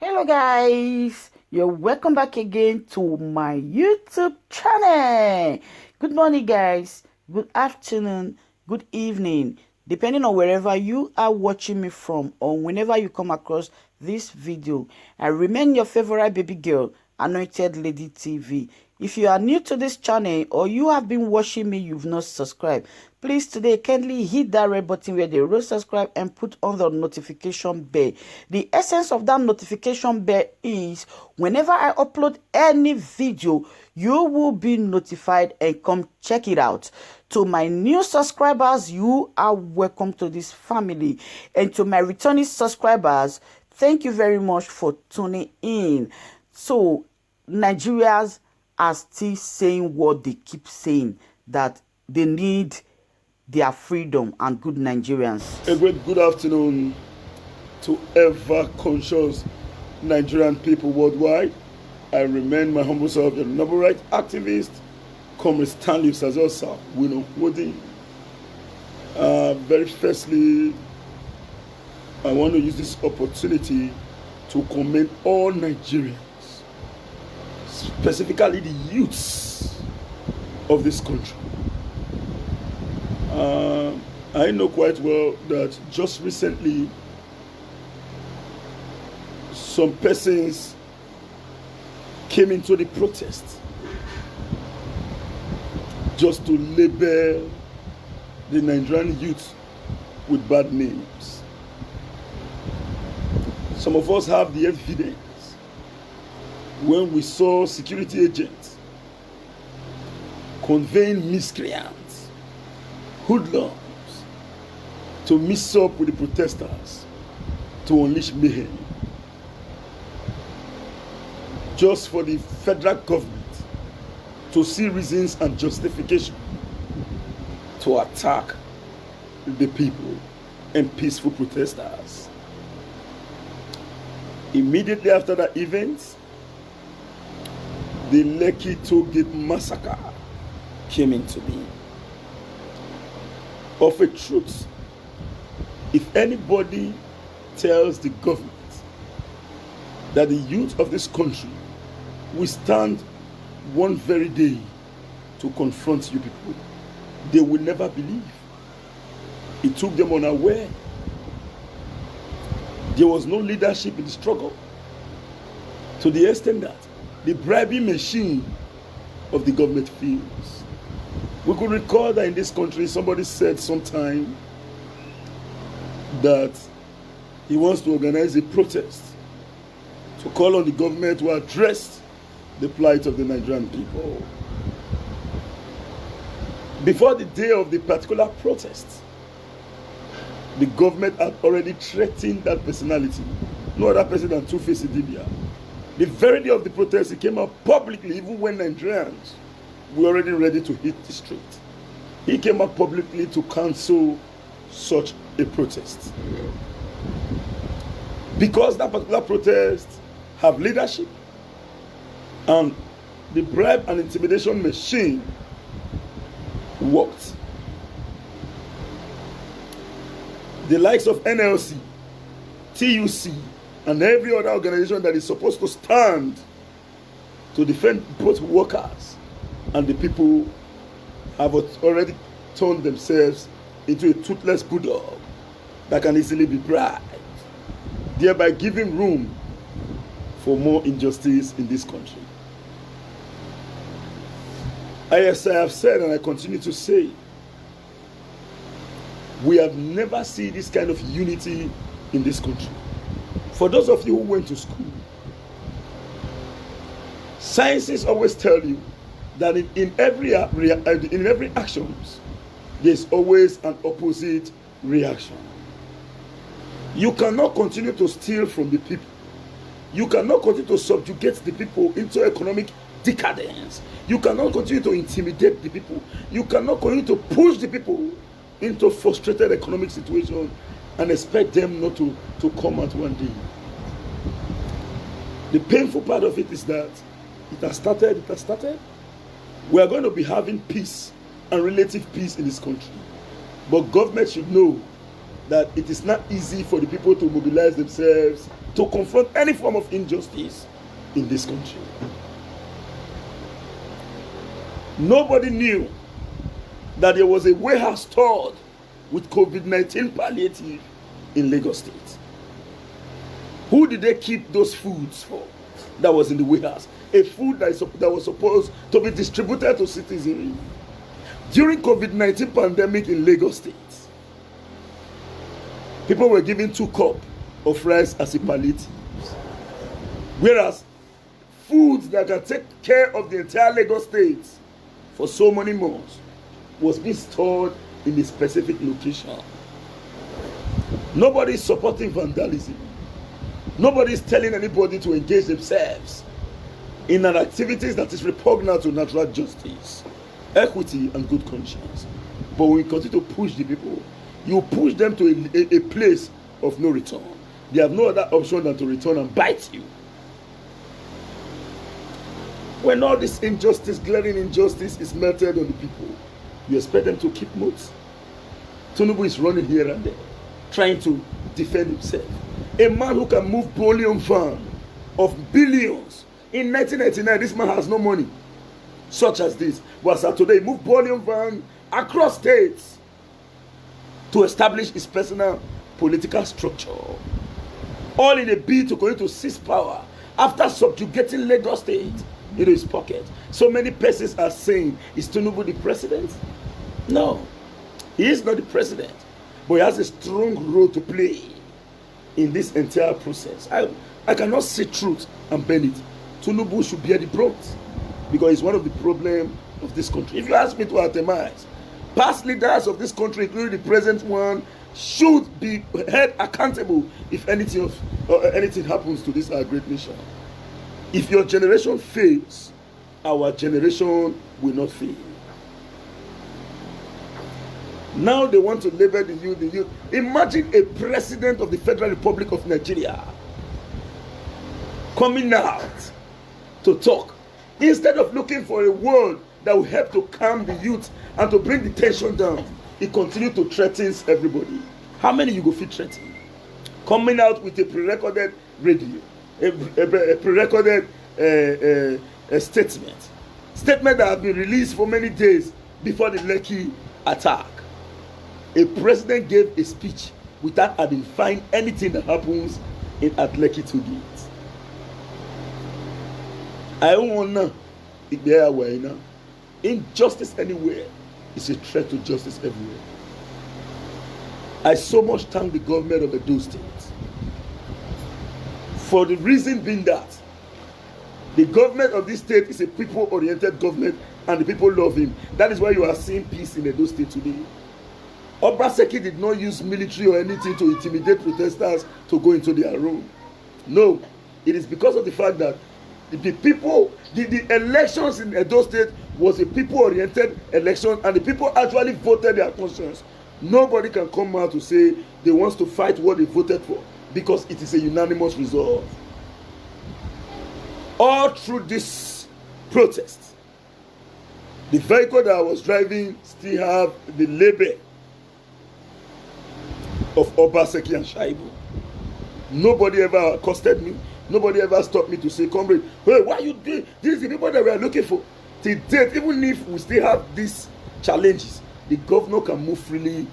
Hello guys, you're welcome back again to my YouTube channel. Good morning guys, good afternoon, good evening, depending on wherever you are watching me from or whenever you come across this video. I remain your favorite baby girl, Anointed Lady TV. If you are new to this channel or you have been watching me, you've not subscribed, please today kindly hit that red button where they wrote subscribe and put on the notification bell. The essence of that notification bell is whenever I upload any video, you will be notified and come check it out. To my new subscribers, you are welcome to this family. And to my returning subscribers, thank you very much for tuning in. So, Nigerians are still saying what they keep saying, that they need their freedom and good Nigerians. A great good afternoon to ever conscious Nigerian people worldwide. I remain my humble self, a noble rights activist, Comrade Stanley Sazosa, Wino Wodi. Very firstly, I want to use this opportunity to commend all Nigerians, specifically the youths of this country. I know quite well that just recently some persons came into the protest just to label the Nigerian youth with bad names. Some of us have the evidence when we saw security agents conveying miscreants, hoodlums, to mix up with the protesters to unleash mayhem, just for the federal government to see reasons and justification to attack the people and peaceful protesters. Immediately after that event, the Lekki Tollgate massacre came into being. Of a truth, if anybody tells the government that the youth of this country will stand one very day to confront you people, they will never believe. It took them unaware. There was no leadership in the struggle, to the extent that the bribing machine of the government fails. We could recall that in this country, somebody said sometime that he wants to organize a protest to call on the government to address the plight of the Nigerian people. Before the day of the particular protest, the government had already threatened that personality, no other person than Two-Face Idibia. The very day of the protest, he came out publicly, even when Nigerians were already ready to hit the street. He came out publicly to cancel such a protest. Because that particular protest have leadership, and the bribe and intimidation machine worked. The likes of NLC, TUC, and every other organization that is supposed to stand to defend both workers and the people have already turned themselves into a toothless bulldog that can easily be bribed, thereby giving room for more injustice in this country. As I have said, and I continue to say, we have never seen this kind of unity in this country. For those of you who went to school, sciences always tell you that in every action, there's always an opposite reaction. You cannot continue to steal from the people. You cannot continue to subjugate the people into economic decadence. You cannot continue to intimidate the people. You cannot continue to push the people into frustrated economic situation and expect them not to come out one day. The painful part of it is that it has started. We are going to be having peace and relative peace in this country. But government should know that it is not easy for the people to mobilize themselves to confront any form of injustice in this country. Nobody knew that there was a warehouse stored with COVID-19 palliative in Lagos State. Who did they keep those foods for that was in the warehouse? A food that was supposed to be distributed to citizens during COVID-19 pandemic in Lagos State. People were given 2 cups of rice as a palliative, whereas foods that can take care of the entire Lagos State for so many months was being stored in a specific location. Nobody is supporting vandalism. Nobody is telling anybody to engage themselves in an activities that is repugnant to natural justice, equity, and good conscience. But we continue to push the people. You push them to a place of no return. They have no other option than to return and bite you. When all this injustice, glaring injustice, is melted on the people, you expect them to keep mute. Tinubu is running here and there, trying to defend himself. A man who can move bullion van of billions. In 1999, this man has no money, such as this. Was today move bullion van across states to establish his personal political structure, all in a bid to continue to seize power after subjugating Lagos State into his pocket. So many persons are saying, is Tinubu the president? No, he is not the president, but he has a strong role to play in this entire process. I cannot say truth and bend it. Tinubu should bear the brunt because he's one of the problems of this country. If you ask me to itemize, past leaders of this country, including the present one, should be held accountable if anything happens to this our great nation. If your generation fails, our generation will not fail. Now they want to label the youth. Imagine a president of the Federal Republic of Nigeria coming out to talk instead of looking for a word that will help to calm the youth and to bring the tension down. He continues to threaten everybody. How many you go fit threaten? Coming out with a pre-recorded radio, a pre-recorded statement that have been released for many days before the Lekki attack. A president gave a speech without identifying anything that happens at Lekki to do it. I don't want to. Injustice anywhere is a threat to justice everywhere. I so much thank the government of Edo State for the reason being that the government of this state is a people-oriented government and the people love him. That is why you are seeing peace in Edo State today. Obaseki did not use military or anything to intimidate protesters to go into their room. No, it is because of the fact that the elections in Edo State was a people-oriented election and the people actually voted their conscience. Nobody can come out to say they want to fight what they voted for because it is a unanimous result. All through this protest, the vehicle that I was driving still have the label of Obaseki and Shaibu. Nobody ever accosted me. Nobody ever stopped me to say, comrade, hey, why you doing? These are the people that we are looking for. Till date, even if we still have these challenges, the governor can move freely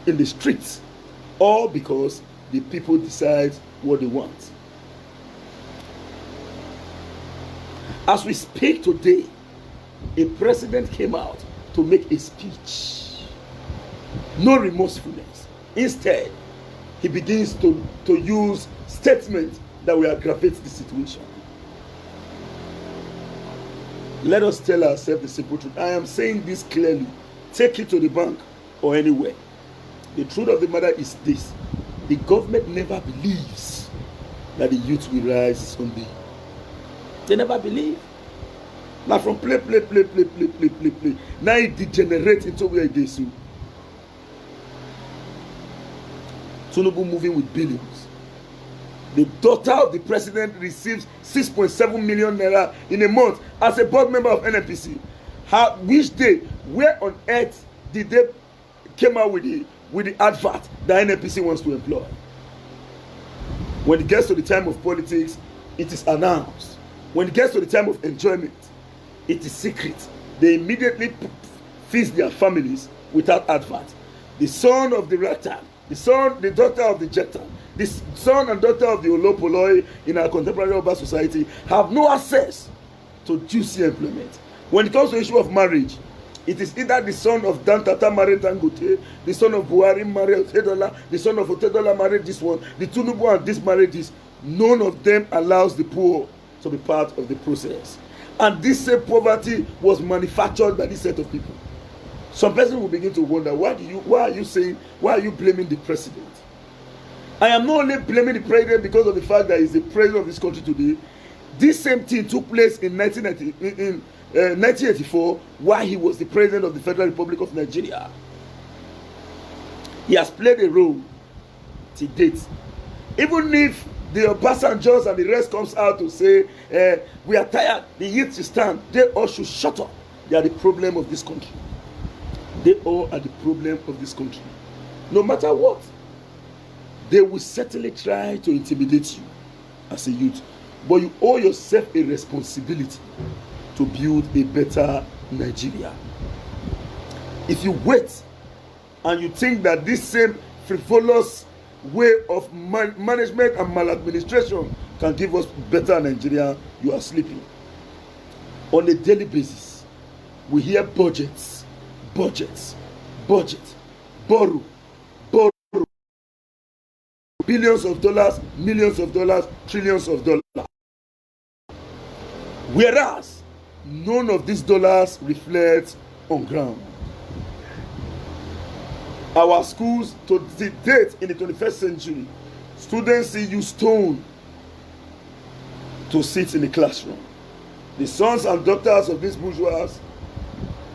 in the streets, all because the people decide what they want. As we speak today, a president came out to make a speech. No remorsefulness. Instead, he begins to use statements that will aggravate the situation. Let us tell ourselves the simple truth. I am saying this clearly. Take it to the bank or anywhere. The truth of the matter is this. The government never believes that the youth will rise someday. They never believe. Now from play. Now it degenerates into where it is. Tinubu moving with billions. The daughter of the president receives 6.7 million naira in a month as a board member of NNPC. Which day, where on earth did they came out with the advert that NNPC wants to employ? When it gets to the time of politics, it is announced. When it gets to the time of enjoyment, it is secret. They immediately feast their families without advert. The son of the rector, the daughter of the jector, the son and daughter of the olopoloi in our contemporary urban society have no access to juicy employment. When it comes to the issue of marriage, it is either the son of Dan Tata married Dangote, the son of Buhari married Otedola, the son of Otedola married this one, the Tinubu and this married this. None of them allows the poor to be part of the process. And this same poverty was manufactured by this set of people. Some person will begin to wonder, why are you blaming the president? I am not only blaming the president because of the fact that he's the president of this country today. This same thing took place in 1984 while he was the president of the Federal Republic of Nigeria. He has played a role to date. Even if the Obasanjos and the rest comes out to say, we are tired, the youth should stand, they all should shut up. They are the problem of this country. They all are the problem of this country. No matter what, they will certainly try to intimidate you as a youth. But you owe yourself a responsibility to build a better Nigeria. If you wait and you think that this same frivolous way of management and maladministration can give us better Nigeria, you are sleeping. On a daily basis, we hear budgets, borrow, billions of dollars, millions of dollars, trillions of dollars. Whereas none of these dollars reflects on ground. Our schools, to the date in the 21st century, students use stone to sit in the classroom. The sons and daughters of these bourgeois,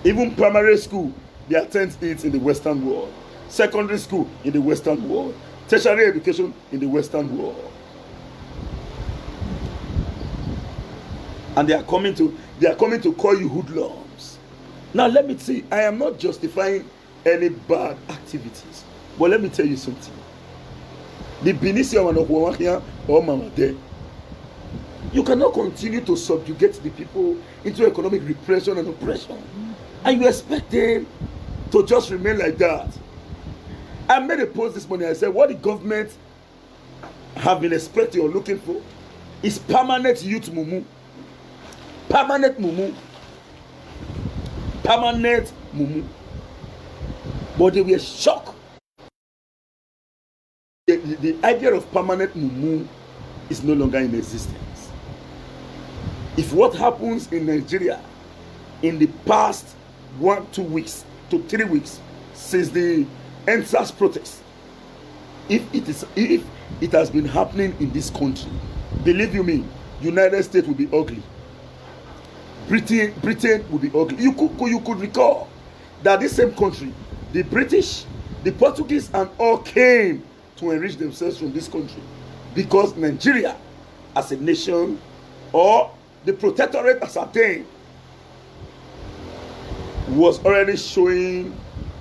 even primary school, they attend it in the Western world. Secondary school in the Western world. Tertiary education in the Western world. And they are coming to call you hoodlums. Now let me see, I am not justifying any bad activities, but let me tell you something. The Benisia or Mama there, you cannot continue to subjugate the people into economic repression and oppression, and you expect them to just remain like that. I made a post this morning. I said what the government have been expecting or looking for is permanent youth mumu. Permanent mumu. Permanent mumu. But they were shocked. The idea of permanent mumu is no longer in existence. If what happens in Nigeria in the past 2 weeks to 3 weeks since the NSAS protest, if it has been happening in this country, believe you me, United States will be ugly. Britain will be ugly. You could recall that this same country, the British, the Portuguese, and all came to enrich themselves from this country because Nigeria, as a nation, or the protectorate as attained, was already showing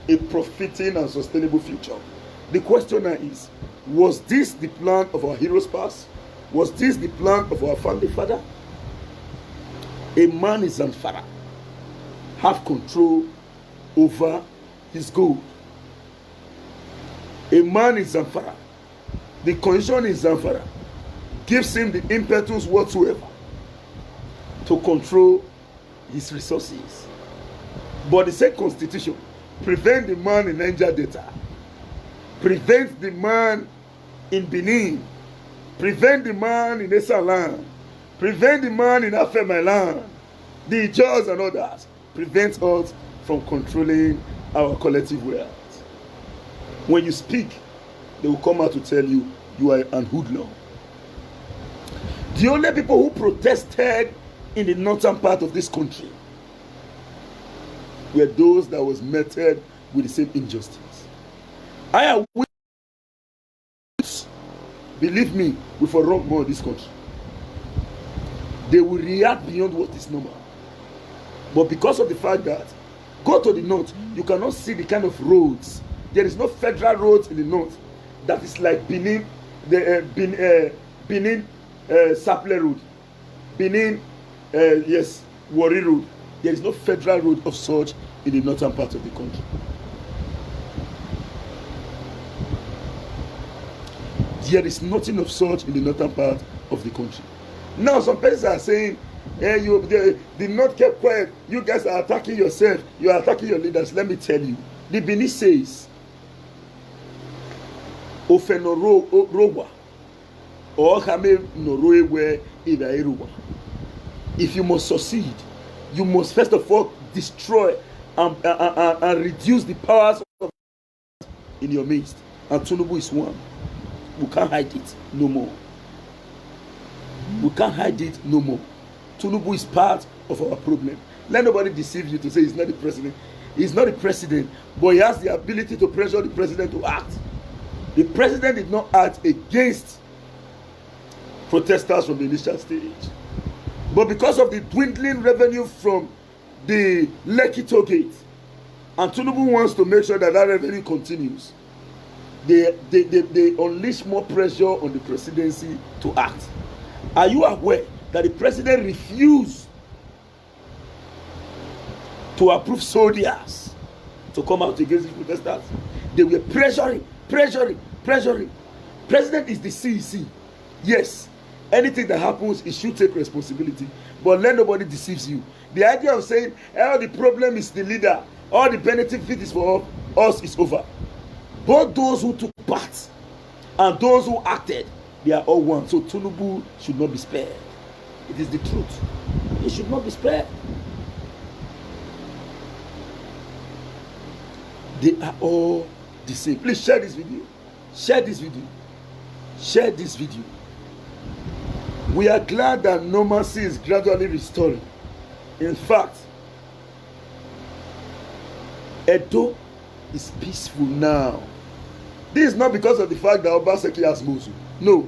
a profiting and sustainable future. The question now is, was this the plan of our heroes past? Was this the plan of our founding father? A man in Zamfara have control over his gold. A man in Zamfara, the condition in Zamfara gives him the impetus whatsoever to control his resources. But the same constitution prevents the man in Niger Delta, prevents the man in Benin, prevents the man in Esaland, prevents the man in Afemailand, the Jaws and others, prevents us from controlling our collective wealth. When you speak, they will come out to tell you you are an hoodlum. The only people who protested in the northern part of this country were those that was meted with the same injustice. I am believe me, with a wrong more in this country. They will react beyond what is normal. But because of the fact that, go to the north, you cannot see the kind of roads. There is no federal roads in the north that is like Benin, Benin Saple Road, Benin, yes, Warri Road. There is no federal road of such in the northern part of the country. There is nothing of such in the northern part of the country. Now some persons are saying, the North kept quiet. You guys are attacking yourself. You are attacking your leaders. Let me tell you. The Benin says, Ofenorowa or Hame Noroewe Idaeruwa. If you must succeed, you must first of all destroy and reduce the powers of in your midst. And Tinubu is one. We can't hide it no more. We can't hide it no more. Tinubu is part of our problem. Let nobody deceive you to say he's not the president. He's not the president, but he has the ability to pressure the president to act. The president did not act against protesters from the initial stage. But because of the dwindling revenue from the Lekki toll gate, and Tinubu wants to make sure that that revenue continues, they unleash more pressure on the presidency to act. Are you aware that the president refused to approve soldiers to come out against the protesters? They were pressuring. President is the CEC. Yes, anything that happens, he should take responsibility. But let nobody deceives you. The idea of saying, oh, the problem is the leader, all the benefit is for us is over. Both those who took part and those who acted, they are all one. So Tinubu should not be spared. It is the truth. He should not be spared. They are all the same. Please share this video. Share this video. Share this video. We are glad that normalcy is gradually restoring. In fact, Edo is peaceful now. This is not because of the fact that Obaseki has Mosu. No.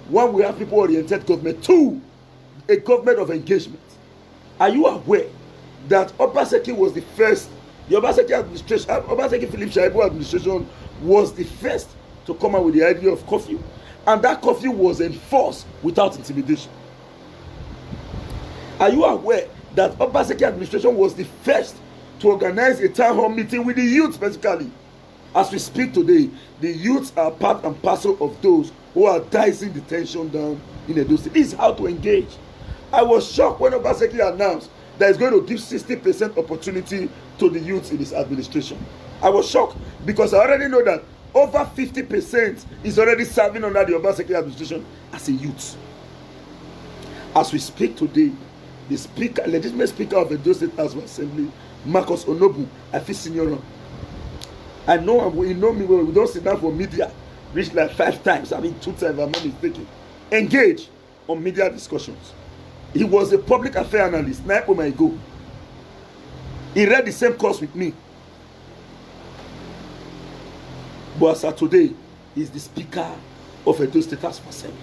One, we have people-oriented government. Two, a government of engagement. Are you aware that Obaseki was the first, the Obaseki administration, Obaseki Philip Shaibu administration was the first to come out with the idea of curfew. And that curfew was enforced without intimidation. Are you aware that Obaseki administration was the first to organize a town hall meeting with the youth specifically? As we speak today, the youths are part and parcel of those who are dicing the tension down in Edo State. This is how to engage. I was shocked when Obaseki announced that he's going to give 60% opportunity to the youths in his administration. I was shocked because I already know that over 50% is already serving under the Obaseki administration as a youth. As we speak today, the speaker, legitimate speaker of the Edo State House of Assembly, Marcus Onobu, I feel senior. I know him, you know me well. We don't sit down for media. Reach like 5 times. I mean 2 times, if I'm not mistaken. Engage on media discussions. He was a public affairs analyst 9 months ago. He read the same course with me. But as of today, he's the speaker of Edo State House of Assembly.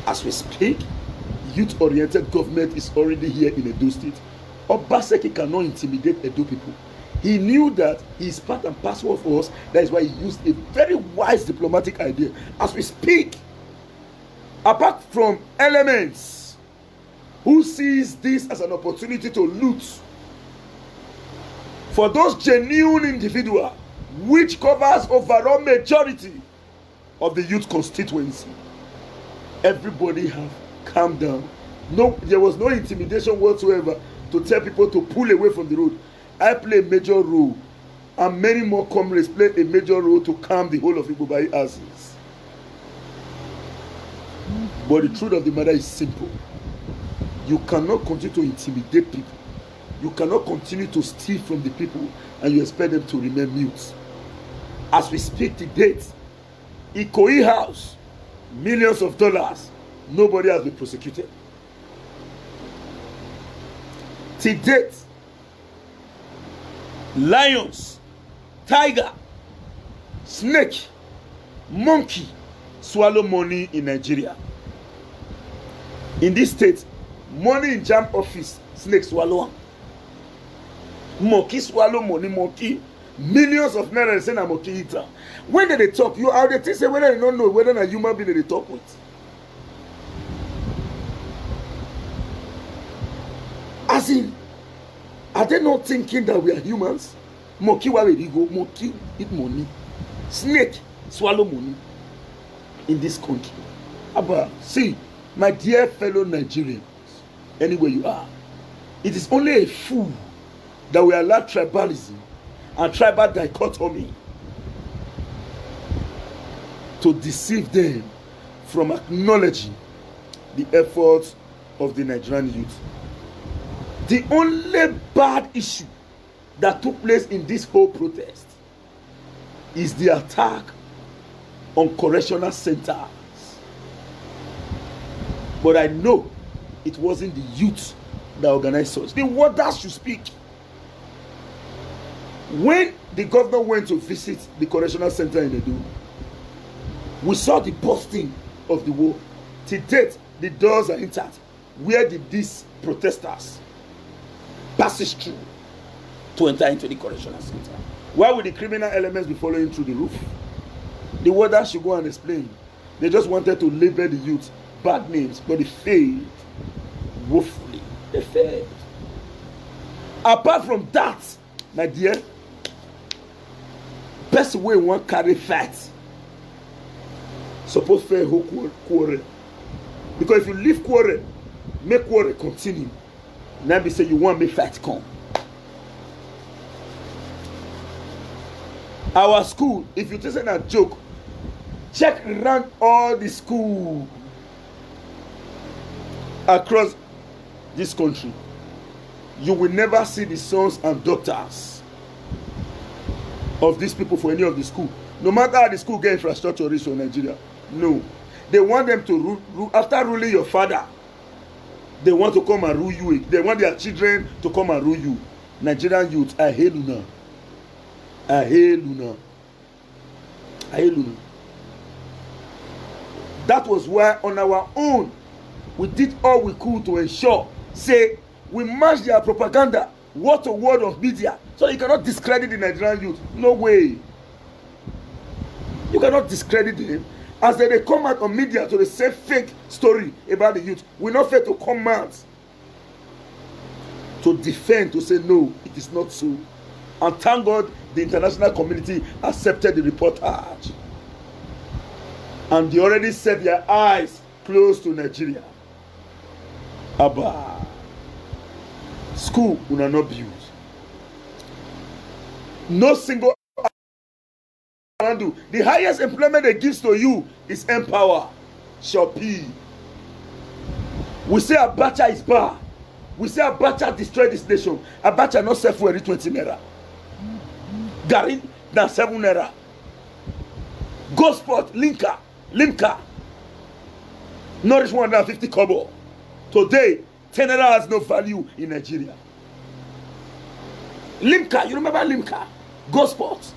As we speak, youth-oriented government is already here in Edo State. Obaseki cannot intimidate Edo people. He knew that he is part and parcel of us. That is why he used a very wise diplomatic idea. As we speak, apart from elements who sees this as an opportunity to loot, for those genuine individuals, which covers overall majority of the youth constituency, everybody have calmed down. No, there was no intimidation whatsoever to tell people to pull away from the road. I play a major role, and many more comrades play a major role to calm the whole of Igbobai asses. But the truth of the matter is simple. You cannot continue to intimidate people. You cannot continue to steal from the people and you expect them to remain mute. As we speak to date, Ikoyi House, millions of dollars, nobody has been prosecuted. To date, lions, tiger, snake, monkey swallow money in Nigeria. In this state, money in JAMB office, snake swallow. Monkey swallow money, monkey. Millions of naira saying I'm okay eater. When they talk, you are the thing say whether you don't know whether a human being they talk with. As in, are they not thinking that we are humans? Monkey where we go, monkey eat money, snake swallow money in this country. Abba, see, my dear fellow Nigerians, anywhere you are, it is only a fool that will allow tribalism and tribal dichotomy to deceive them from acknowledging the efforts of the Nigerian youth. The only bad issue that took place in this whole protest is the attack on correctional centers. But I know it wasn't the youth that organized us. The warders should speak. When the governor went to visit the correctional center in Edo, we saw the busting of the wall. To date, the doors are intact. Where did these protesters pass through to enter into the correctional center? Why would the criminal elements be following through the roof? The warders should go and explain. They just wanted to label the youth bad names, but they failed woefully. They failed. Apart from that, my dear, best way one carry fight suppose fair whole quarrel. Because if you leave quarrel, make quarrel continue. Now be say you want me fight come. Our school, if you take a joke, check around all the school across this country. You will never see the sons and daughters of these people for any of the school. No matter how the school get infrastructure is for Nigeria. No. They want them to rule after ruling your father. They want to come and rule you. They want their children to come and rule you. Nigerian youth, I hail Luna. I hail Luna. I hail Luna. That was why on our own we did all we could to ensure, say, we match their propaganda, word to word of media, so you cannot discredit the Nigerian youth. No way. You cannot discredit them. As they come out on media to say fake story about the youth, we not fail to come out to defend, to say no, it is not so. And thank God the international community accepted the reportage. And they already set their eyes close to Nigeria. Abba. School will not build. No single do. The highest employment they give to you is Empower, Shopee. We say Abacha is bad. We say Abacha destroyed this nation. Abacha not sell for 20 naira. Garin na 7 naira. Gosport, Limca. Nourish 150 kobo. Today, 10 naira has no value in Nigeria. Limca, you remember Limca? Gosport.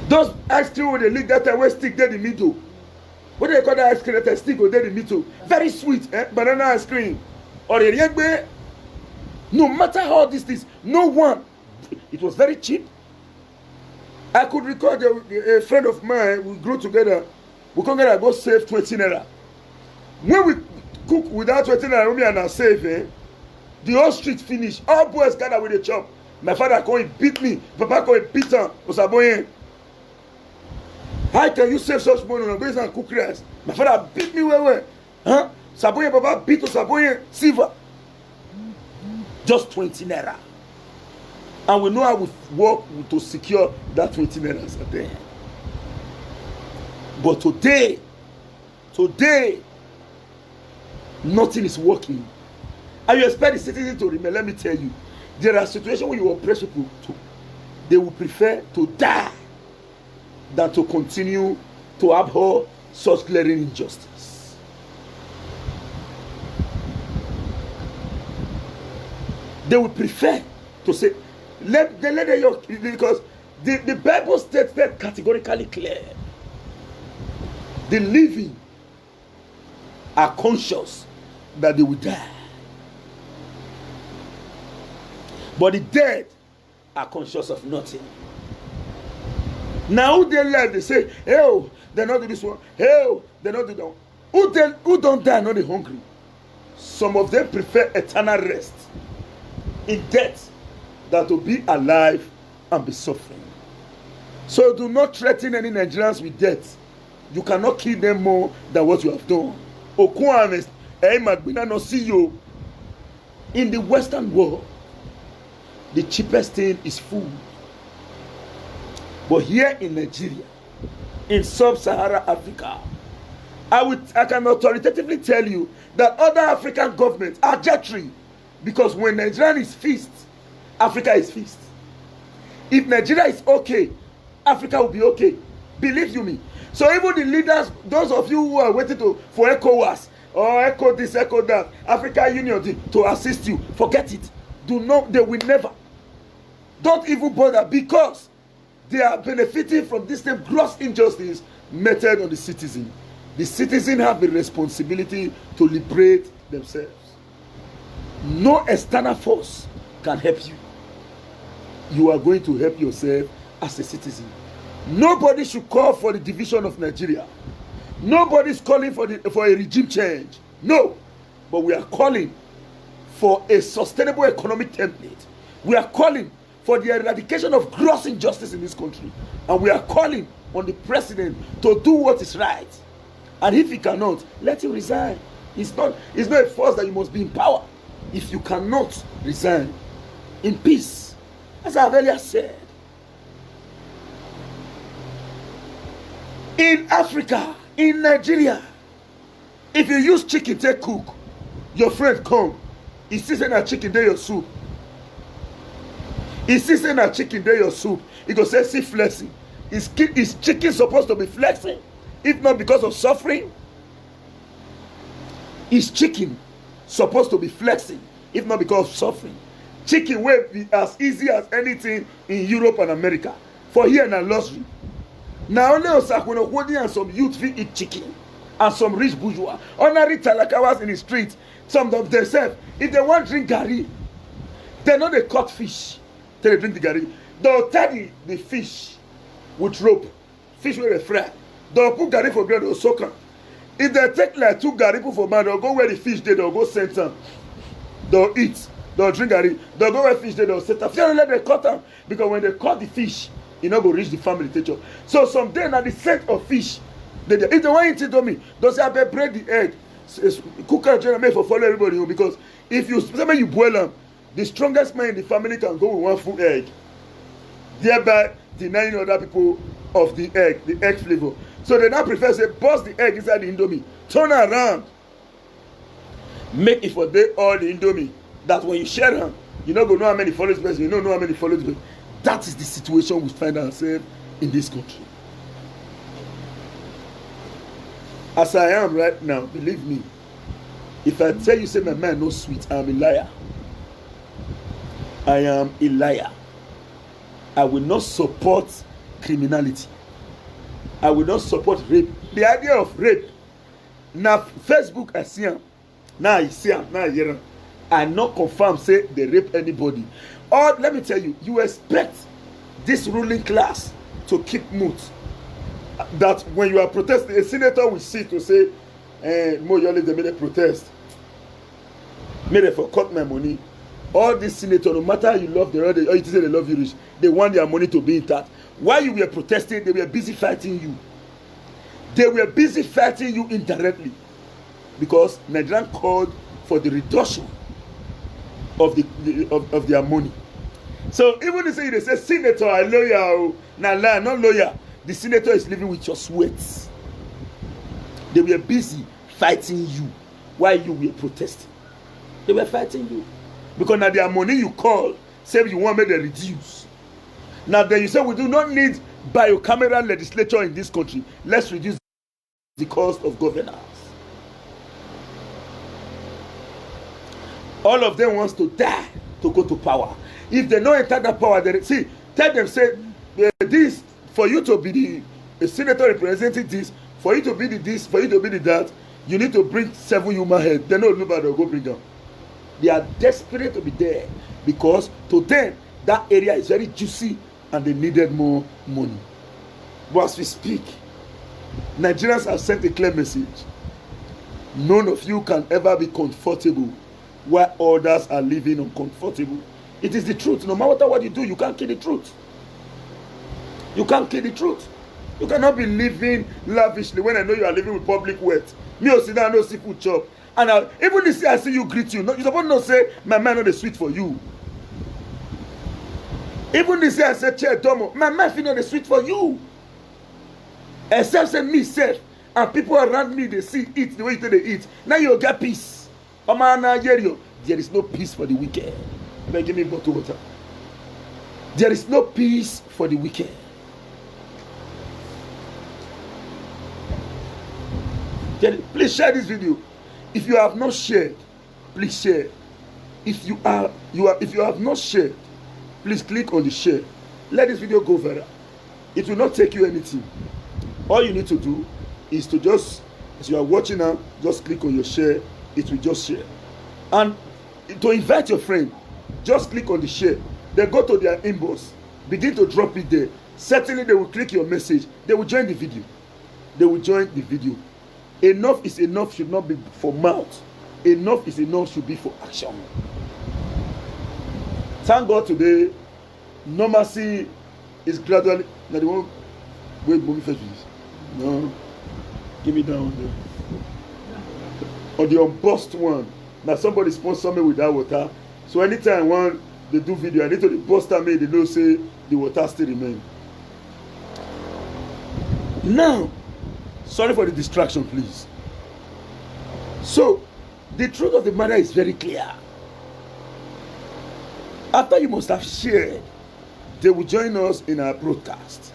Those ice cream when they lick that time, where stick there in the middle. What do they call that ice cream that stick go there in the middle? Very sweet, banana ice cream. Or the yegbe. No matter how this is, no one. It was very cheap. I could record a friend of mine, we grew together. We come together, go save 20 naira. When we cook without 20 naira, we are save, the whole street finish. All boys gather with the chop. My father come beat me. Papa come beat him. Osaboye. How can you save such money on going and cook rice? My father beat me well. Huh? Saboye Papa beat Osaboye silver. Just 20 naira. And we know how we work to secure that 20 naira a day. But today, nothing is working. And you expect the citizens to remain. Let me tell you, there are situations where you oppress people, they will prefer to die than to continue to abhor such glaring injustice. They will prefer to say, let the yoke, because the Bible states that categorically clear. The living are conscious that they will die. But the dead are conscious of nothing. Now who they left, they say, hey, oh, they not do this one. Hey, oh, they not do that one. Who don't die, not they hungry. Some of them prefer eternal rest in death than to be alive and be suffering. So do not threaten any Nigerians with death. You cannot kill them more than what you have done. Okuames, Magbina no see you. In the Western world, the cheapest thing is food. But here in Nigeria, in sub-Saharan Africa, I can authoritatively tell you that other African governments are jittery, because when Nigeria is feast, Africa is feast. If Nigeria is okay, Africa will be okay. Believe you me. So even the leaders, those of you who are waiting for ECOWAS or ECO this, ECO that, African Union to assist you, forget it. Do not, they will never. Don't even bother, because they are benefiting from this same gross injustice meted on the citizen. The citizen have the responsibility to liberate themselves. No external force can help you. You are going to help yourself as a citizen. Nobody should call for the division of Nigeria. Nobody is calling for a regime change. No. But we are calling for a sustainable economic template. We are calling for the eradication of gross injustice in this country. And we are calling on the president to do what is right. And if he cannot, let him resign. It's not a force that you must be in power. If you cannot resign in peace, as I have earlier said, in Africa, in Nigeria, if you use chicken to cook, your friend come, he sees a chicken there your soup. He sees a chicken there your soup. He go say, see flexing. Is chicken supposed to be flexing? If not because of suffering? Is chicken supposed to be flexing? If not because of suffering? Chicken will be as easy as anything in Europe and America. For here na luxury. Now only Osakwenokwodi and some youth fit eat chicken. And some rich bourgeois. Ordinary talakawas in the street. Some of themselves, if they want drink garri, they know they cut fish. Till they drink the garri. They'll tie the fish with rope. Fish will be fry. They'll put garri for ground, they'll soak them. If they take like 2 garri put for man, they'll go where the fish dey, they'll go send them. They'll eat. They'll drink garri. They'll go where fish dey, they'll set them. Fear let them cut them. Because when they cut the fish, e no go reach the family teacher. So someday na the scent of fish. If they want to tell me, they'll say I better break the egg. Cook and general make for follow everybody home. Because if you say you boil them, the strongest man in the family can go with 1 full egg, thereby denying other people of the egg flavor. So they now prefer say bust the egg inside the indomie, turn around, make it for day all the indomie. That when you share them, you don't go know how many follows person, you don't know how many follows person. That is the situation we find ourselves in this country. As I am right now, believe me, if I tell you say my man no sweet, I am a liar. I am a liar. I will not support criminality. I will not support rape. The idea of rape. Now Facebook I see him. Now I see him. Now I hear him. I not confirm say they rape anybody. Or let me tell you, you expect this ruling class to keep mute. That when you are protesting, a senator will sit to say, Mo Yoli, they made a protest. Made it for cut my money. All these senators, no matter how you love them, or you say they love you rich, they want their money to be intact. While you were protesting, they were busy fighting you. They were busy fighting you indirectly. Because Nigerian called for the reduction of their money. So even if they say senator, a lawyer, not lawyer, the senator is living with your sweat. They were busy fighting you while you were protesting. They were fighting you. Because now their money you call, say you want me to reduce. Now then you say we do not need bicameral legislature in this country. Let's reduce the cost of governance. All of them wants to die to go to power. If they don't enter that power, they see, tell them say this for you to be the senator representing this, for you to be the this, for you to be the that, you need to bring 7 human heads. They know nobody will go bring them. They are desperate to be there because to them That area is very juicy and they needed more money. But as we speak, Nigerians have sent a clear message. None of you can ever be comfortable while others are living uncomfortable. It is the truth. No matter what you do, you can't kill the truth. You can't kill the truth. You cannot be living lavishly when I know you are living with public wealth. Me or sit down, no seafood chop. And even if I see you greet you, you supposed not say, my man not the sweet for you. Even if I say, chair domo, my man feel not the sweet for you. Except say me self, and people around me, they see eat the way they eat. Now you get peace. There is no peace for the wicked. Give me a bottle of water. There is no peace for the wicked. Please share this video. If you have not shared, please share. If you have not shared, please click on the share. Let this video go viral. It will not take you anything. All you need to do is to just, as you are watching now, just click on your share. It will just share. And to invite your friend, just click on the share. Then go to their inbox. Begin to drop it there. Certainly they will click your message. They will join the video. They will join the video. Enough is enough should not be for mouth. Enough is enough should be for action. Thank God today, normalcy is gradually. Now they won't wait for me first. No, give me down there. On the unbossed one. Now somebody sponsor me with that water. So anytime one they do video, I need to the buster me. They don't say the water still remain. Now. Sorry for the distraction, please. So, the truth of the matter is very clear. After you must have shared, they will join us in our broadcast.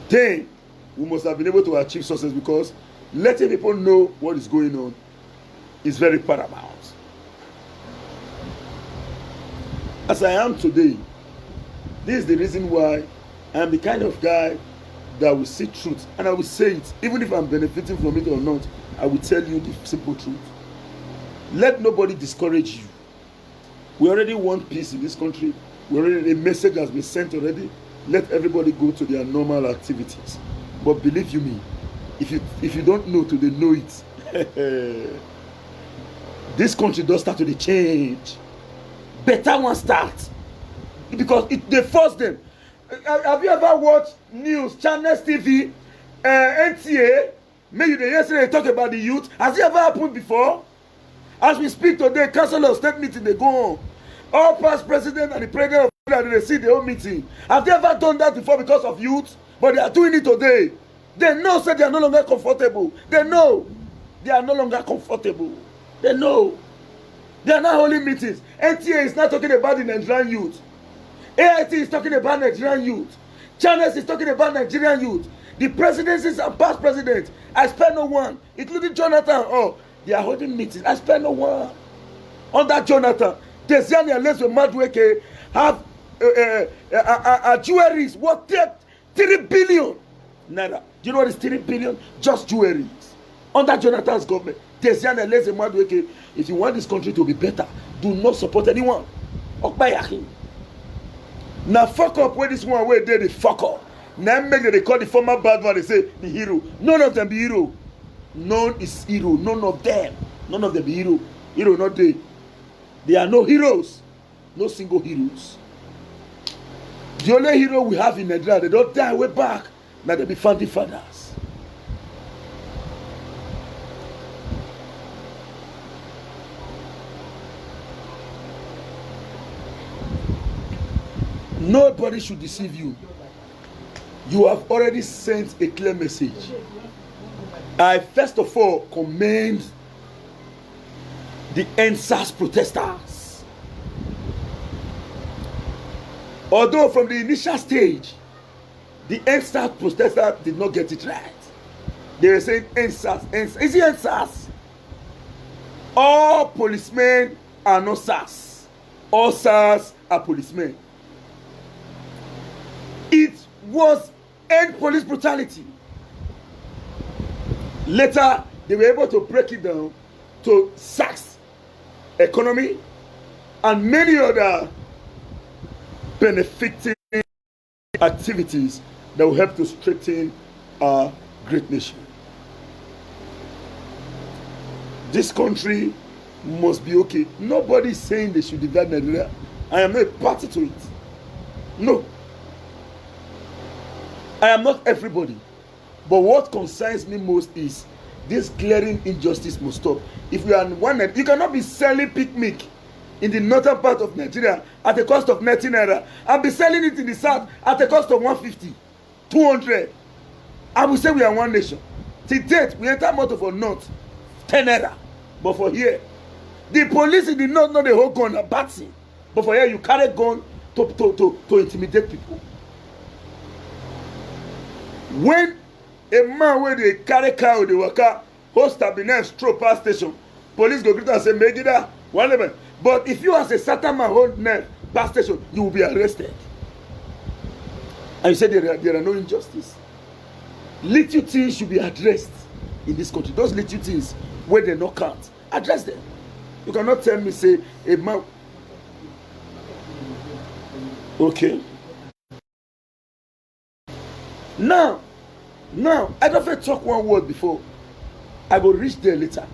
Then, we must have been able to achieve success because letting people know what is going on is very paramount. As I am today, this is the reason why I am the kind of guy that will see truth, and I will say it, even if I'm benefiting from it or not. I will tell you the simple truth. Let nobody discourage you. We already want peace in this country. A message has been sent already. Let everybody go to their normal activities. But believe you me, if you don't know today, know it. This country does start to change. Better one start because they force them. Have you ever watched news, channels, TV, NTA? Maybe yesterday they talk about the youth. Has it ever happened before? As we speak today, council of state meeting, they go on. All past president and the president of they see their own meeting. Have they ever done that before because of youth? But they are doing it today. They know say they are no longer comfortable. They know they are no longer comfortable. They know. They are not holding meetings. NTA is not talking about the Nigerian youth. AIT is talking about Nigerian youth. Channels is talking about Nigerian youth. The presidencies and past presidents, I spare no one, including Jonathan. Oh, they are holding meetings. I spare no one. Under Jonathan, Tiziani and Leslie Madweke have jewelries worth 3 billion naira. Do you know what is 3 billion? Just jewelries. Under Jonathan's government, Tiziani and Leslie Madweke, if you want this country to be better, do not support anyone. Okbayaki. Now fuck up where this one where they fuck up. Now make they call the former bad man, they say the hero. None of them be hero. None is hero. None of them. None of them be hero. Hero not they. There are no heroes. No single heroes. The only hero we have in Nigeria, they don't die way back. Now they be founding fathers. Nobody should deceive you. You have already sent a clear message. I first of all commend the NSAS protesters. Although from the initial stage, the NSAS protesters did not get it right. They were saying NSAS. Is it NSAS? All policemen are not SAS. All SAS are policemen. It was end police brutality. Later, they were able to break it down to sex, economy, and many other benefiting activities that will help to strengthen our great nation. This country must be okay. Nobody is saying they should divide Nigeria. I am not a party to it. No. I am not everybody. But what concerns me most is this glaring injustice must stop. If you are one, you cannot be selling picnic in the northern part of Nigeria at a cost of 19 naira and be selling it in the south at a cost of 150, 200. I will say we are one nation. Till date, we enter motor for north, 10 naira. But for here, the police in the north know the whole gun and bad thing. But for here, you carry gun to intimidate people. When a man wey dey carry car dey waka host abinen stroke pass station, police go greet am say megida one level. But if you as a certain man hold net pass station, you will be arrested. And you say there are no injustice. Little things should be addressed in this country. Those little things wey dey no count, address them. You cannot tell me say a man. Okay. Now, I don't fit talk one word before. I go reach there later.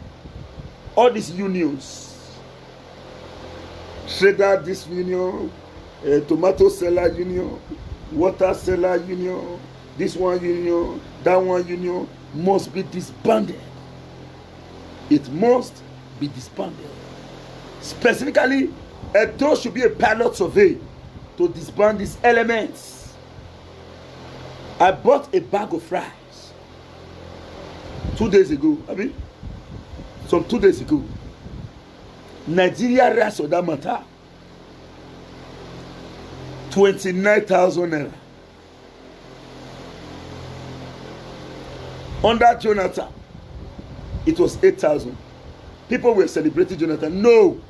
All these unions, trader this union, tomato seller union, water seller union, this one union, that one union must be disbanded. It must be disbanded. Specifically, there should be a pilot survey to disband these elements. I bought a bag of rice 2 days ago. Some 2 days ago. Nigeria rice, for that matter, 29,000 naira. Under Jonathan, it was 8,000. People were celebrating Jonathan. No.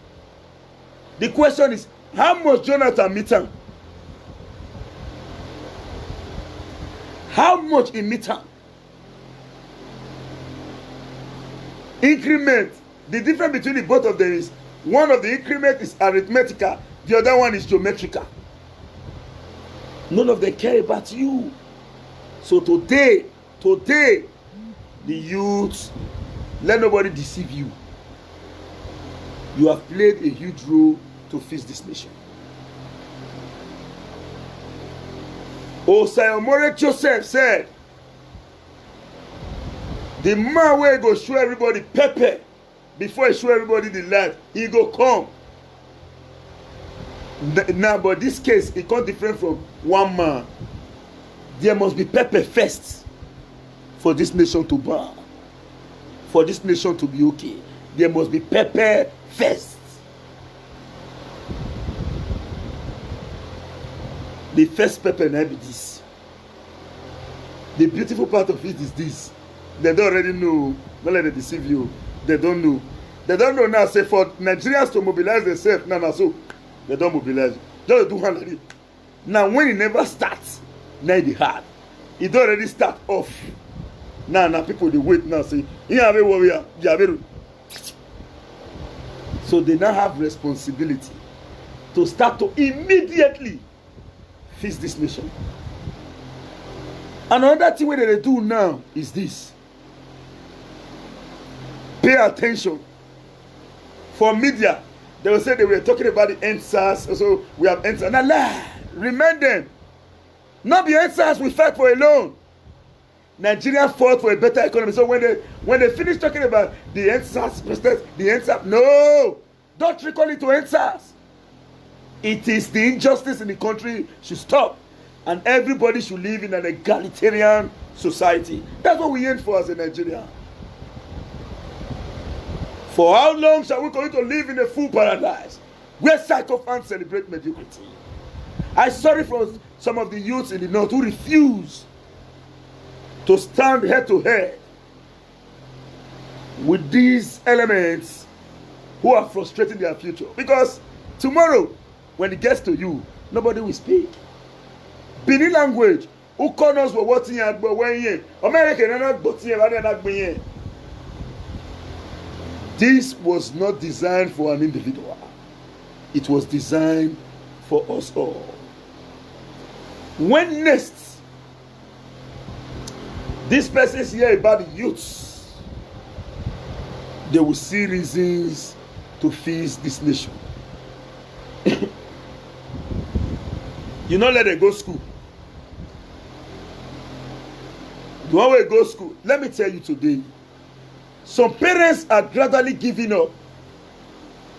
The question is, how much Jonathan meet am? How much in meter? Increment. The difference between the both of them is one of the increment is arithmetical, the other one is geometrical. None of them care about you. So today, the youth, let nobody deceive you. You have played a huge role to fix this nation. Osayomore Joseph said, the man wey go show everybody pepper before he show everybody the light, he go come. Now, but this case, it can't different from one man. There must be pepper first for this nation to burn, for this nation to be okay. There must be pepper first. The first pepper now be this. The beautiful part of it is this. They don't already know. Don't let them deceive you. They don't know. They don't know now. Say for Nigerians to mobilize themselves now, so they don't mobilize. Just do hand like it. Now when it never starts, now it hard. It don't already start off. Now people they wait now say, yeah, warrior, yeah, so they now have responsibility to start to immediately fix this nation. Another thing they do now is this. Pay attention. For media, they will say they were talking about the NSAS. So we have NSAS. Now, remind them. Not the NSAS we fight for alone. Nigeria fought for a better economy. So when they finish talking about the NSAS president, the NSAS, no, don't recall it to NSAS. It is the injustice in the country should stop, and everybody should live in an egalitarian society. That's what we aim for as a Nigerian. For how long shall we continue to live in a full paradise where sycophants celebrate mediocrity? I'm sorry for some of the youths in the north who refuse to stand head to head with these elements who are frustrating their future. Because tomorrow, when it gets to you, nobody will speak. Benin language, who corners were watching at when American and not but this was not designed for an individual. It was designed for us all. When next these persons hear about the youths, they will see reasons to fix this nation. You not let them go school. You want to go school? Let me tell you today, some parents are gradually giving up.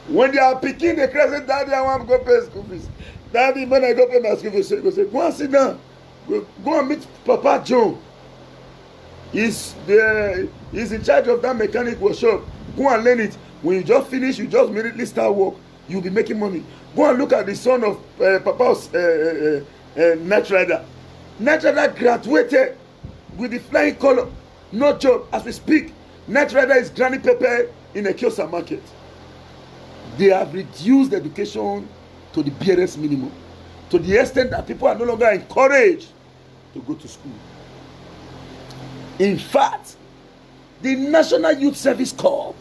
When they are picking the class, say, Daddy, I want to go pay school fees. Daddy, when I go pay my school fees, go say, go and sit down. Go and meet Papa John. He's in charge of that mechanic workshop. Go and learn it. When you just finish, you just immediately start work. You'll be making money. Go and look at the son of Papa's Night Rider. Night Rider graduated with the flying color. No job. As we speak, Night Rider is granny pepper in a kiosk market. They have reduced education to the barest minimum, to the extent that people are no longer encouraged to go to school. In fact, the National Youth Service Corps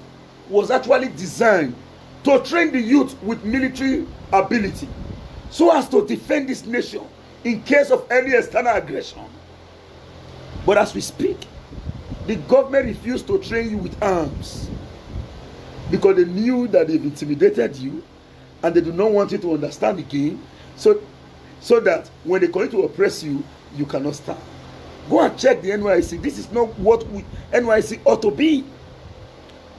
was actually designed to train the youth with military ability so as to defend this nation in case of any external aggression. But as we speak, the government refused to train you with arms because they knew that they've intimidated you and they do not want you to understand the game, so that when they continue to oppress you, you cannot stand. Go and check the NYC. This is not what NYC ought to be.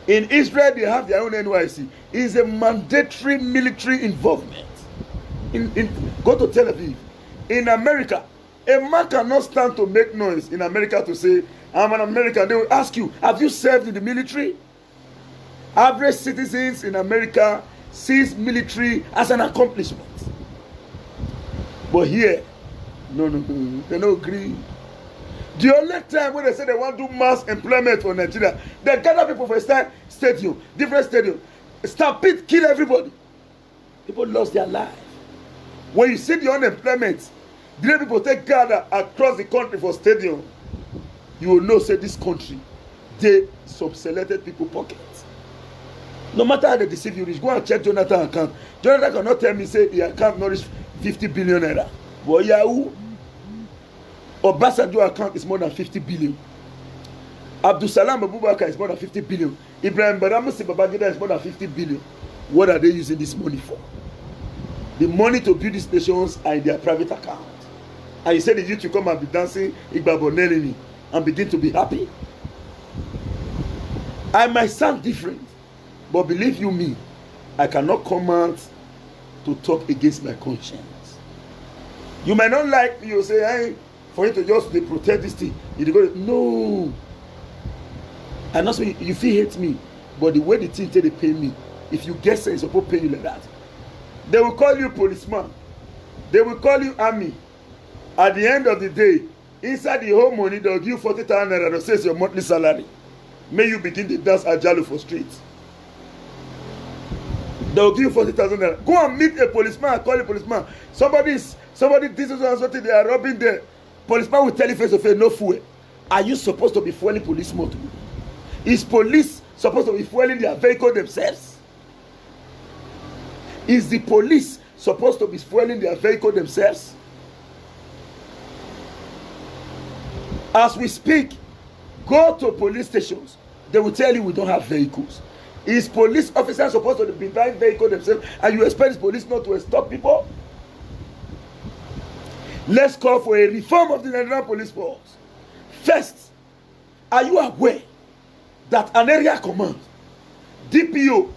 In Israel, they have their own NYC. It is a mandatory military involvement. Go to Tel Aviv. In America, a man cannot stand to make noise in America to say, I'm an American. They will ask you, have you served in the military? Average citizens in America sees military as an accomplishment. But here, no, they don't agree. The only time when they say they want to do mass employment for Nigeria, they gather people for a stadium, different stadium, stampede, kill everybody. People lost their life. When you see the unemployment, the people take gather across the country for stadium, you will know, say, this country, they sub-selected people pockets. No matter how they deceive you, go and check Jonathan's account. Jonathan cannot tell me, say, the account nourished 50 billion naira. But Yahoo, Obasanjo account is more than 50 billion. Abdul Salam Abubakar is more than 50 billion. Ibrahim Badamusi Babangida is more than 50 billion. What are they using this money for? The money to build these nations are in their private account. And you say the youth will come and be dancing Igbabo Nelini and begin to be happy. I might sound different, but believe you me, I cannot come out to talk against my conscience. You might not like me, you say, hey, for you to just protect this thing. You go, no. And also, you feel hate me, but the way the thing they pay me, if you get sense, supposed to pay you like that. They will call you policeman. They will call you army. At the end of the day, inside the whole money, they'll give you 40,000 naira to say it's your monthly salary. May you begin to dance Ajalu for streets. They'll give you 40,000 naira. Go and meet a policeman and call a policeman. Somebody this is something they are robbing there. Policeman will tell you face to face, no fuel. Are you supposed to be fueling police motor? Is police supposed to be fueling their vehicle themselves? Is the police supposed to be fueling their vehicle themselves? As we speak, go to police stations. They will tell you we don't have vehicles. Is police officers supposed to be buying vehicles themselves and you expect police not to stop people? Let's call for a reform of the Nigerian police force. First, are you aware that an area command, DPO,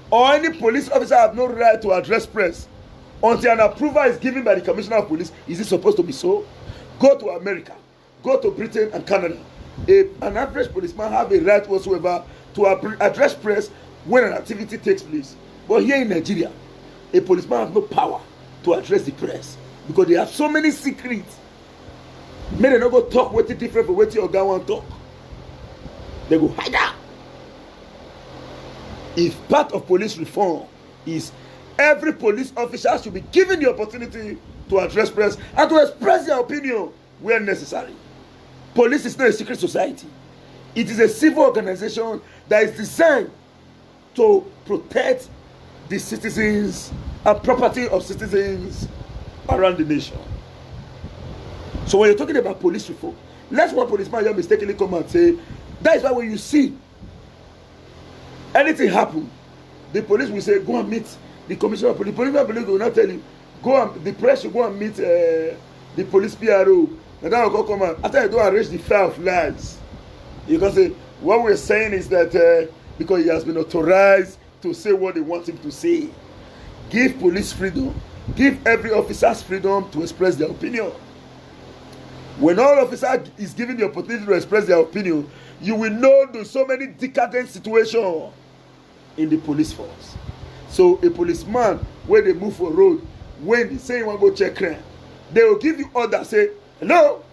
or any police officer have no right to address press until an approval is given by the Commissioner of Police? Is it supposed to be so? Go to America, go to Britain and Canada. An average policeman have a right whatsoever to address press when an activity takes place. But here in Nigeria, a policeman has no power to address the press because they have so many secrets. May they not go talk what different from what your guy want to talk. They go hide out. If part of police reform is every police officer should be given the opportunity to address press and to express their opinion where necessary. Police is not a secret society. It is a civil organization that is designed to protect the citizens and property of citizens around the nation. So when you're talking about police reform, let's one policeman just mistakenly come and say, that is why when you see anything happen, the police will say, go and meet the commissioner of police. The police will not tell you, go and, the press should go and meet the police PRO. And then will come and, after you don't arrange the fire of lives, you can say, what we're saying is that because he has been authorized to say what they want him to say. Give police freedom. Give every officer freedom to express their opinion. When all officer is given the opportunity to express their opinion, you will know there's so many decadent situations in the police force. So a policeman, when they move for road, when they say you want to go check crime, they will give you order, say, hello,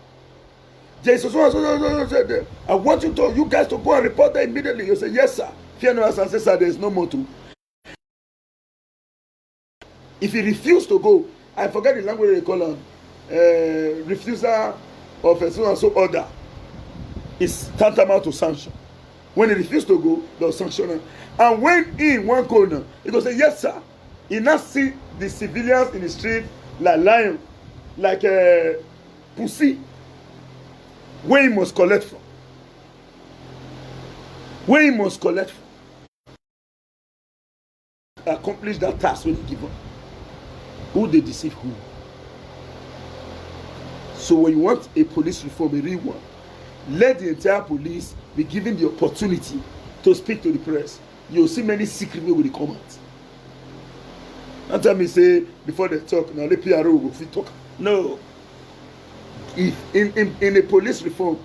I want you guys to go and report that immediately. You say, yes, sir. Fear no answer, say, sir, there is no more to. If he refuse to go, I forget the language they call him, refusal of a so and so order is tantamount to sanction. When he refuse to go, they'll sanction him. And when he won't go now, he go say, yes, sir. He now see the civilians in the street like lion, like a pussy, where he must collect from. Where he must collect from. Accomplish that task when he give up. Who they deceive who? So when you want a police reform, a real one, let the entire police be given the opportunity to speak to the press. You'll see many secret way with the comments. Not tell me say before they talk, now the PRO will fit talk. No. If in a police reform,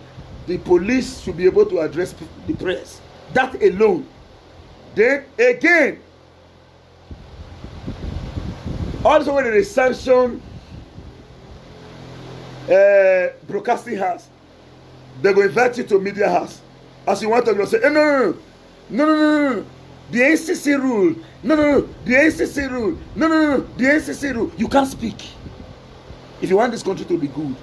the police should be able to address the press. That alone. Then again, also when they sanction broadcasting house, they will invite you to media house. As you want to say, hey, no. The NCC rule. No. The NCC rule. No. The NCC rule. You can't speak. If you want this country to be good,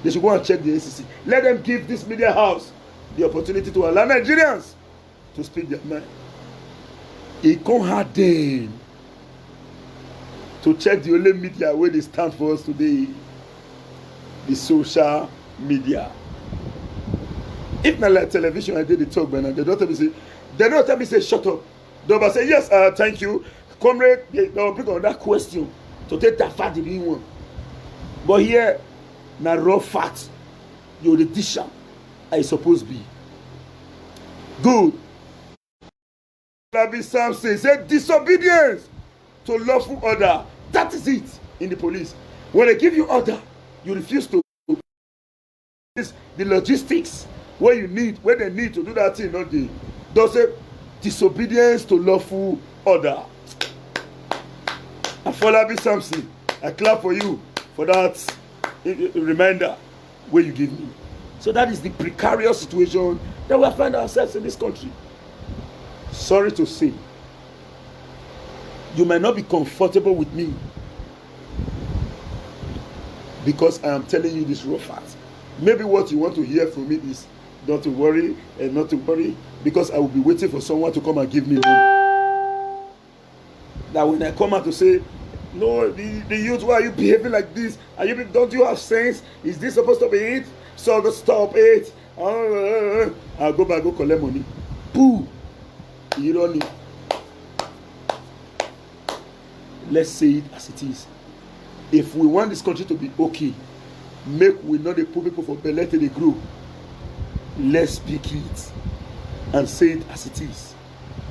they should go and check the NCC. Let them give this media house the opportunity to allow Nigerians to speak their mind. It can't hurt them to check the only media where they stand for us today, the social media. If not like television, I did the talk, but they don't tell me say shut up. They'll say yes, thank you, comrade. They'll bring on that question to take that fact the being one. But here, na raw fact, you're the disher I supposed to be. Good. Labi Samson said disobedience to lawful order. That is it in the police. When they give you order, you refuse to. The logistics where they need to do that thing, not the. Those say disobedience to lawful order. And for Labi Samson, I clap for you for that reminder where you give me. So that is the precarious situation that we find ourselves in this country. Sorry to say, you might not be comfortable with me because I am telling you this raw fact. Maybe what you want to hear from me is not to worry and not to worry, because I will be waiting for someone to come and give me money. That when I come out to say, no, the youth, why are you behaving like this? Don't you have sense? Is this supposed to be it? So stop it. I'll go back, go collect money. Boo! You don't need. Let's say it as it is. If we want this country to be okay, make we not put people for belly till they grow. Let's speak it and say it as it is.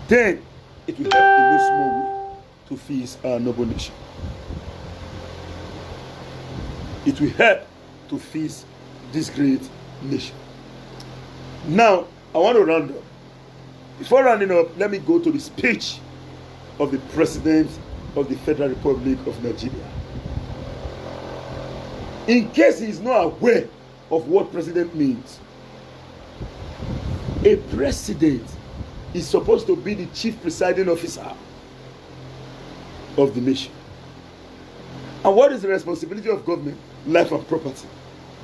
Then it will help in no small way to feed our noble nation. It will help to feed this great nation. Now, I want to round up. Before rounding up, let me go to the speech of the President of the Federal Republic of Nigeria. In case he is not aware of what president means, a president is supposed to be the chief presiding officer of the nation. And what is the responsibility of government? Life and property.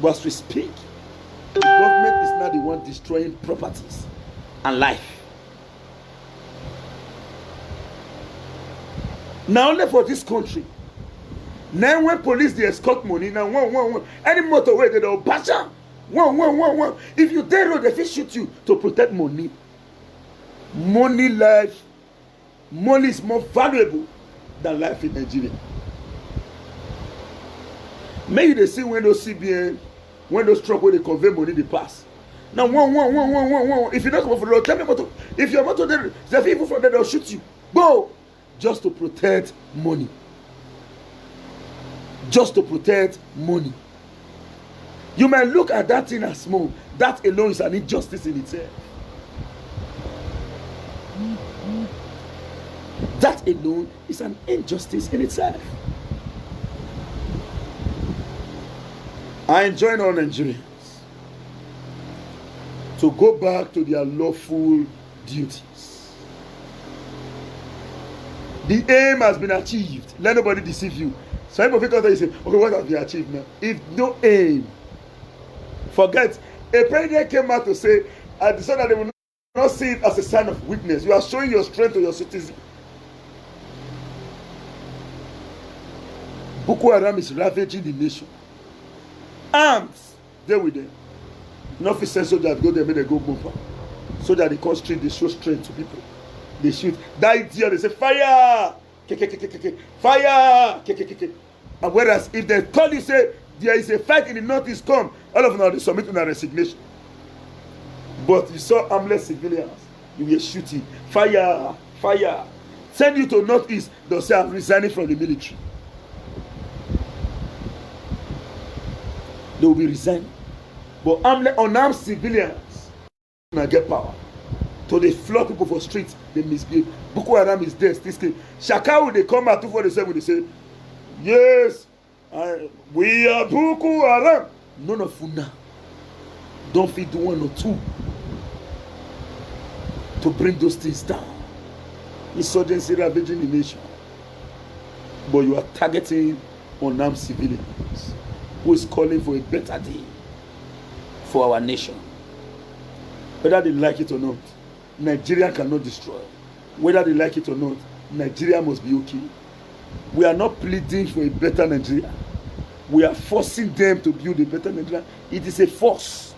But as we speak, the government is not the one destroying properties and life. Now only for this country, Now when police they escort money, now one. Any motorway they don't bash am. One. If you dey road, they fit shoot you to protect money. Money life. Money is more valuable than life in Nigeria. Maybe they see when those CBN, when those truck where they convey money, they pass. Now one. If you don't come off the road, tell me motor. If your motor there, the people from there they'll shoot you. Go, just to protect money. Just to protect money. You might look at that thing as small. That alone is an injustice in itself. That alone is an injustice in itself. I enjoin all Nigerians to go back to their lawful duties. The aim has been achieved. Let nobody deceive you. Some people think you say, okay, what have you achieved now? If no aim, forget. A president came out to say, I decided that they will not see it as a sign of weakness. You are showing your strength to your citizens. Boko Haram is ravaging the nation. Arms, there with them. Not for send soldiers go there, make they go move. So that they come street, they show strength to people. They shoot. That idiot, they say, fire! Fire! And whereas if they call you, say, there is a fight in the northeast, come, all of them they submit to a resignation. But you saw armless civilians, you were shooting. Fire! Send you to northeast, they'll say, I'm resigning from the military. They will be resigning. But unarmed civilians now get power. So they flog people for streets, they misbehave. Boko Haram is there, still. Shaka, they come out 247, they say, yes, we are Boko Haram. None of you now. Don't feed one or two to bring those things down. Insurgency ravaging the nation. But you are targeting unarmed civilians who is calling for a better day for our nation. Whether they like it or not, Nigeria cannot destroy. Whether they like it or not, Nigeria must be okay. We are not pleading for a better Nigeria. We are forcing them to build a better Nigeria. It is a force.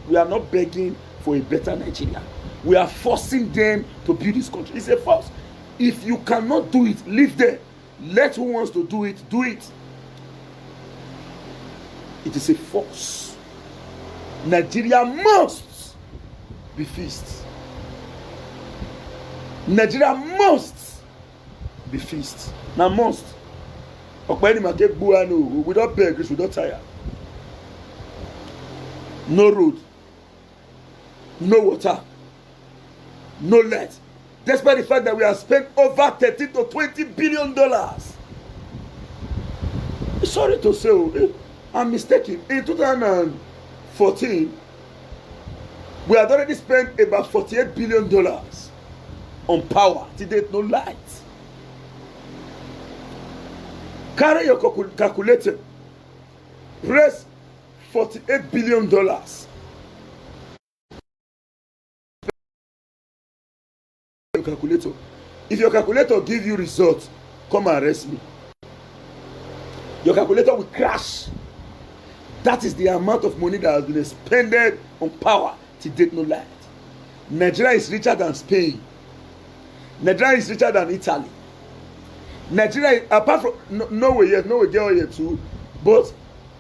We are not begging for a better Nigeria. We are forcing them to build this country. It's a force. If you cannot do it, leave there. Let who wants to do it, do it. It is a force. Nigeria must be fixed. Nigeria must be fixed. Now must. We don't beg, we don't tire. No road. No water. No light. Despite the fact that we have spent over $13 to $20 billion. Sorry to say, I'm mistaken. In 2014, we had already spent about $48 billion on power. Today, no light. Carry your calculator. Press $48 billion. Your calculator. If your calculator give you results, come and arrest me. Your calculator will crash. That is the amount of money that has been expended on power to date, no light. Nigeria is richer than Spain. Nigeria is richer than Italy. Nigeria, apart from Norway get all yet too, but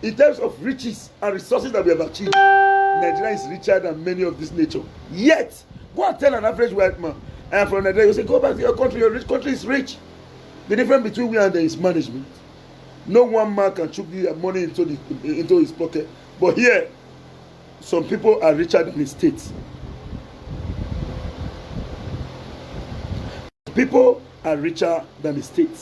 in terms of riches and resources that we have achieved, Nigeria is richer than many of this nature. Yet, go and tell an average white man, I am from Nigeria, you say, go back to your country, your rich country is rich. The difference between we and them is management. No one man can chuck the money into his pocket. But here, some people are richer than the state. People are richer than the state.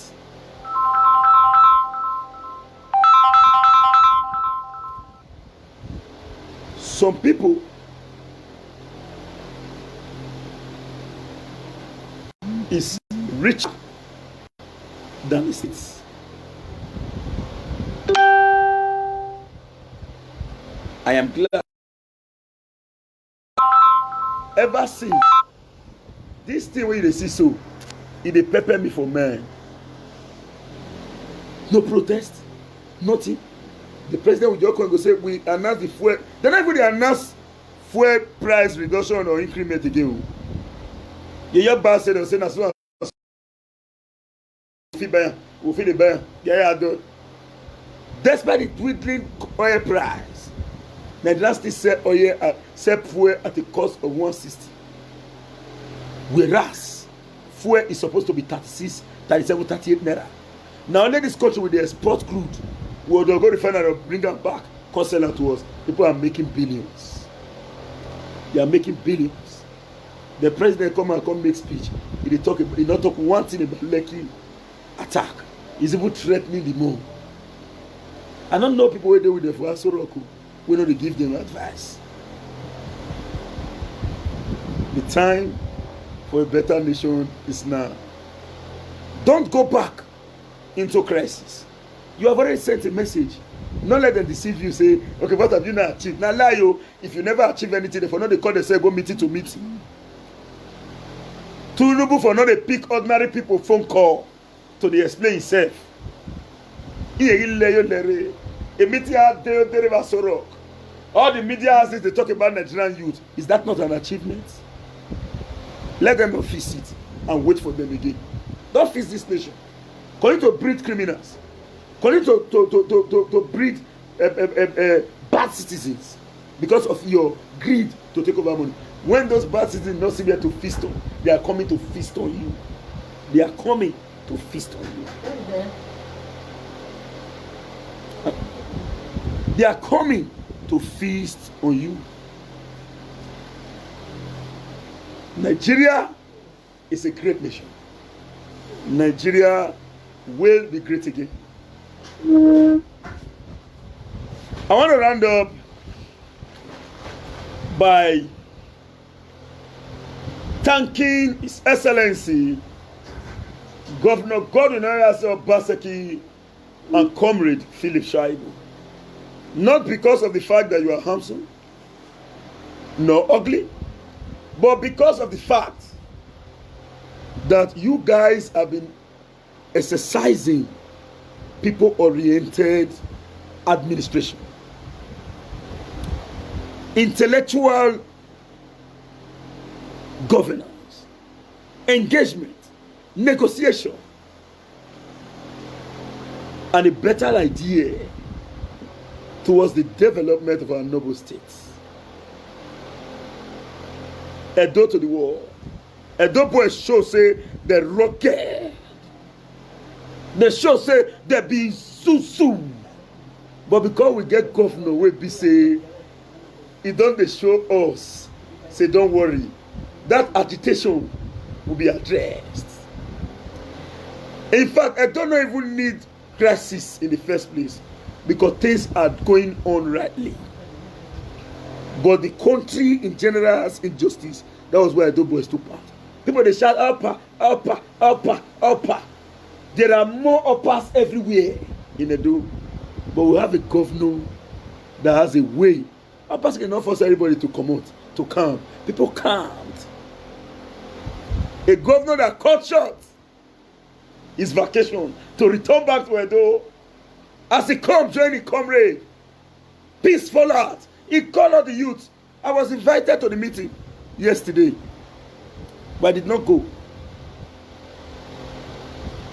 Some people is richer than the states. I am glad ever since this thing wey you dey see so, e dey pepper me for man. No protest, nothing. The president will just come and go say, we announce the fuel. They're not even announce fuel price reduction or increment again. You hear bad say, they'll say, as soon as we'll feel the buyer. Yeah, despite the dwindling oil price, Nigeria still sell fuel at the cost of 160. Whereas fuel is supposed to be 36, 37, 38 naira. Now only this country with the export crude, will they go refinery and bring them back, come sell it to us. People are making billions. They are making billions. The president come make speech. He not talk one thing about Lekki attack. He's even threatening the more. I don't know people where they with the Fuasoroku. We know to give them advice. The time for a better nation is now. Don't go back into crisis. You have already sent a message. Not let them deceive you. Say, okay, what have you not achieved? Now lie you. If you never achieve anything, for not they call themselves go meeting to meeting. Tinubu for not they pick ordinary people phone call to they explain himself. All the media houses they talk about Nigerian youth. Is that not an achievement? Let them not fix it and wait for them again. Don't fix this nation. Continue to breed criminals. Continue to breed bad citizens because of your greed to take over money. When those bad citizens not see where to feast on, they are coming to feast on you. They are coming to feast on you. They are coming to feast on you. Nigeria is a great nation. Nigeria will be great again. I want to round up by thanking His Excellency Governor Godwin Obaseki and Comrade Philip Shaibu. Not because of the fact that you are handsome, nor ugly, but because of the fact that you guys have been exercising people-oriented administration, intellectual governance, engagement, negotiation, and a better idea towards the development of our noble states. Edo to the world. Edo boys show say the rocket. The show say there be susu. But because we get governor, we be say, he don't they show us. Say don't worry. That agitation will be addressed. In fact, I don't even need crisis in the first place because things are going on rightly. But the country in general has injustice. That was why Edo boys took part. People they shout upper, upper, upper, upper. There are more uppers everywhere in Edo. But we have a governor that has a way. Uppers cannot force everybody to come out, to calm. People can't. A governor that cut short his vacation to return back to Edo. As he come, join the comrade. Peaceful heart. He called out the youth. I was invited to the meeting yesterday, but I did not go.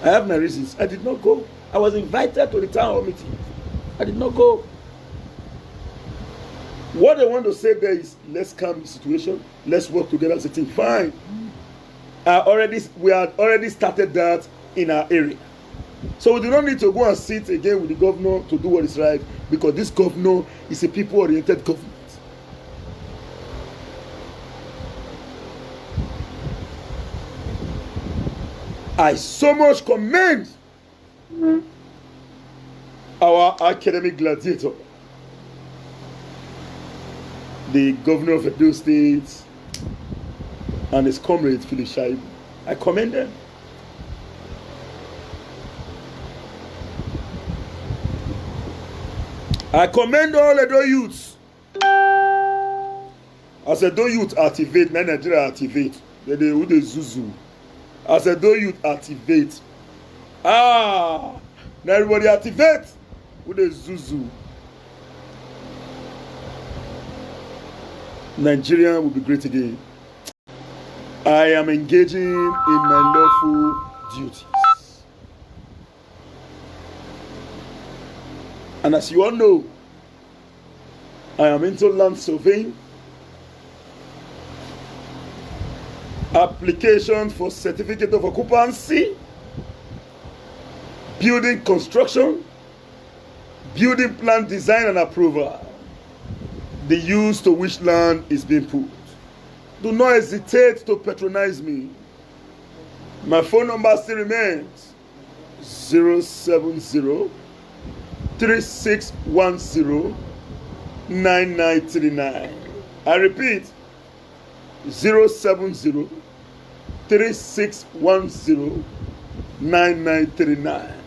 I have my reasons. I did not go. I was invited to the town hall meeting. I did not go. What they want to say there is, let's calm the situation. Let's work together as a team. Fine. We had already started that in our area. So we do not need to go and sit again with the governor to do what is right, because this governor is a people-oriented government. I so much commend our academic gladiator, the governor of Edo State, and his comrade Philip Shaibu. I commend them. I commend all Edo youths. As Edo youth activate, Nigeria activate. They do the zuzu. As Edo youth activate. Now everybody activate with a Zuzu. Nigeria will be great again. I am engaging in my lawful duties. And as you all know, I am into land surveying, application for certificate of occupancy, building construction, building plan design and approval, the use to which land is being put. Do not hesitate to patronize me. My phone number still remains 070 3610 9939. I repeat 070 3610 9939.